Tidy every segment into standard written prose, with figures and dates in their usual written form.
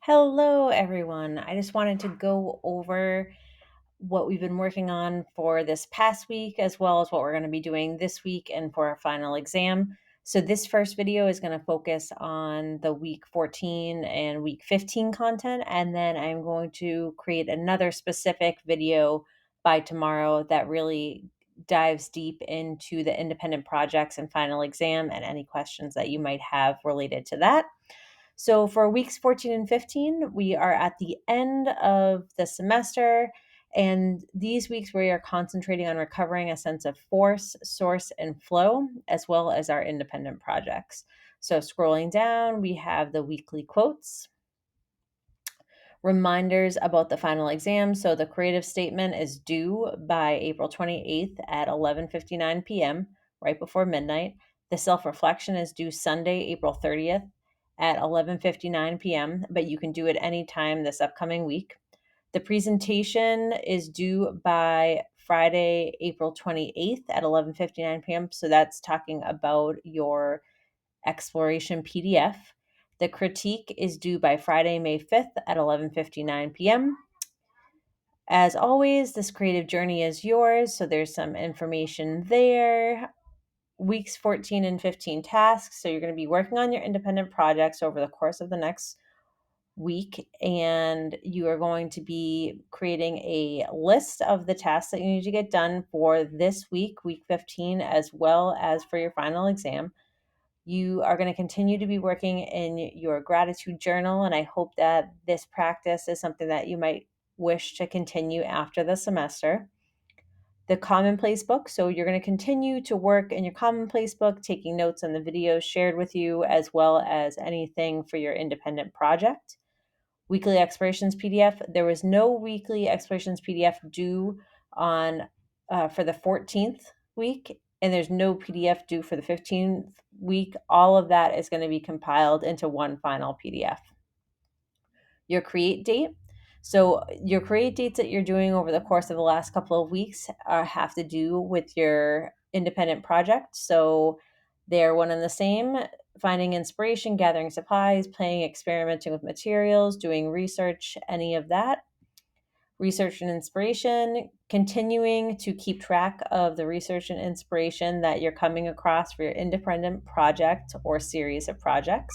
Hello, everyone. I just wanted to go over what we've been working on for this past week, as well as what we're going to be doing this week and for our final exam. So, this first video is going to focus on the week 14 and week 15 content, and then I'm going to create another specific video by tomorrow that really dives deep into the independent projects and final exam and any questions that you might have related to that. So for weeks 14 and 15, we are at the end of the semester. And these weeks, we are concentrating on recovering a sense of force, source, and flow, as well as our independent projects. So scrolling down, we have the weekly quotes, reminders about the final exam. So the creative statement is due by April 28th at 11:59 p.m., right before midnight. The self-reflection is due Sunday, April 30th at 11:59 p.m., but you can do it anytime this upcoming week. The presentation is due by Friday, April 28th at 11:59 p.m. So that's talking about your exploration PDF. The critique is due by Friday, May 5th at 11:59 p.m. As always, this creative journey is yours, so there's some information there. Weeks 14 and 15 tasks. So you're going to be working on your independent projects over the course of the next week, and you are going to be creating a list of the tasks that you need to get done for this week, week 15, as well as for your final exam. You are going to continue to be working in your gratitude journal, and I hope that this practice is something that you might wish to continue after the semester. The commonplace book. So you're going to continue to work in your commonplace book, taking notes on the videos shared with you, as well as anything for your independent project. Weekly explorations PDF. There was no weekly explorations PDF due on for the 14th week, and there's no PDF due for the 15th week. All of that is going to be compiled into one final PDF. Your create date. So your create dates that you're doing over the course of the last couple of weeks have to do with your independent project. So they're one and the same: finding inspiration, gathering supplies, playing, experimenting with materials, doing research, any of that. Research and inspiration, continuing to keep track of the research and inspiration that you're coming across for your independent project or series of projects.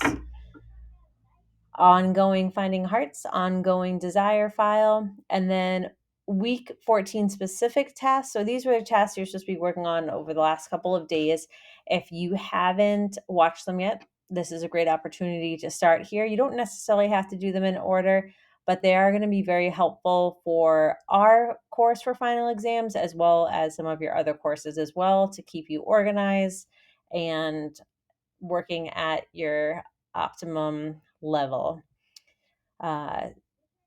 Ongoing finding hearts, ongoing desire file, and then week 14 specific tasks. So these were the tasks you're supposed to be working on over the last couple of days. If you haven't watched them yet, this is a great opportunity to start here. You don't necessarily have to do them in order, but they are going to be very helpful for our course for final exams, as well as some of your other courses as well, to keep you organized and working at your optimum level. Uh,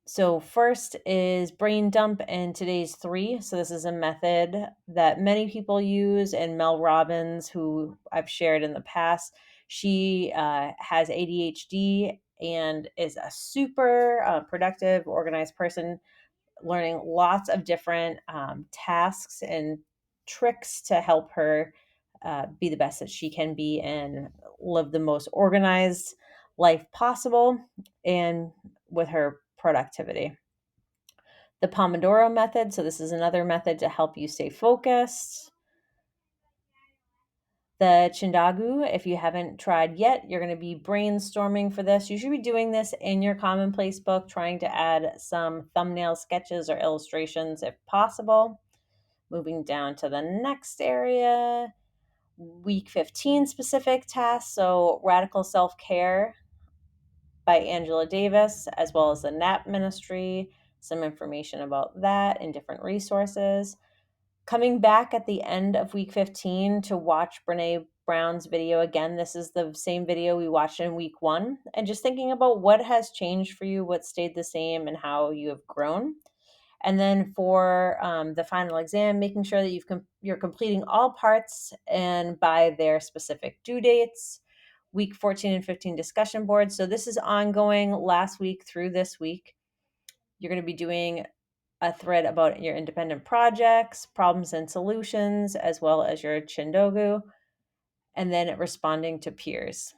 so first is brain dump, and today's three. So this is a method that many people use, and Mel Robbins, who I've shared in the past, she has ADHD and is a super productive, organized person, learning lots of different tasks and tricks to help her be the best that she can be and live the most organized life possible and with her productivity. The Pomodoro method. So, this is another method to help you stay focused. The Chindagu, if you haven't tried yet, you're going to be brainstorming for this. You should be doing this in your commonplace book, trying to add some thumbnail sketches or illustrations if possible. Moving down to the next area, week 15 specific tasks. So, radical self care by Angela Davis, as well as the NAP ministry, some information about that and different resources. Coming back at the end of week 15 to watch Brene Brown's video again. This is the same video we watched in week 1, and just thinking about what has changed for you, what stayed the same, and how you have grown. And then for the final exam, making sure that you're completing all parts and by their specific due dates. Week 14 and 15 discussion boards. So this is ongoing last week through this week. You're going to be doing a thread about your independent projects, problems and solutions, as well as your Chindogu, and then responding to peers.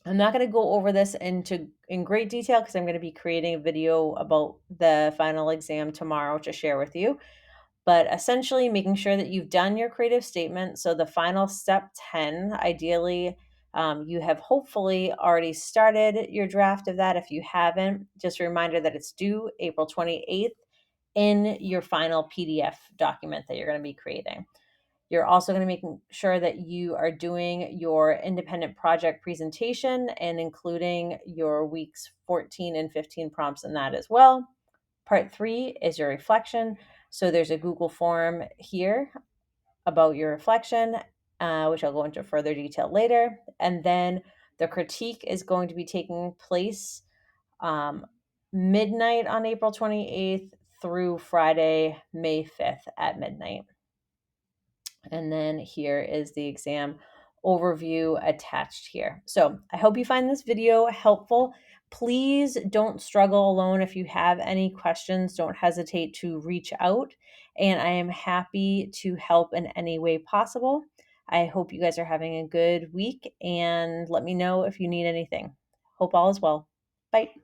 I'm not going to go over this in great detail because I'm going to be creating a video about the final exam tomorrow to share with you. But essentially, making sure that you've done your creative statement. So the final step 10, ideally, you have hopefully already started your draft of that. If you haven't, just a reminder that it's due April 28th in your final PDF document that you're going to be creating. You're also going to make sure that you are doing your independent project presentation and including your weeks 14 and 15 prompts in that as well. Part 3 is your reflection. So there's a Google form here about your reflection, which I'll go into further detail later. And then the critique is going to be taking place um, midnight on April 28th through Friday, May 5th at midnight. And then here is the exam overview attached here. So I hope you find this video helpful. Please don't struggle alone. If you have any questions, don't hesitate to reach out. And I am happy to help in any way possible. I hope you guys are having a good week and let me know if you need anything. Hope all is well. Bye.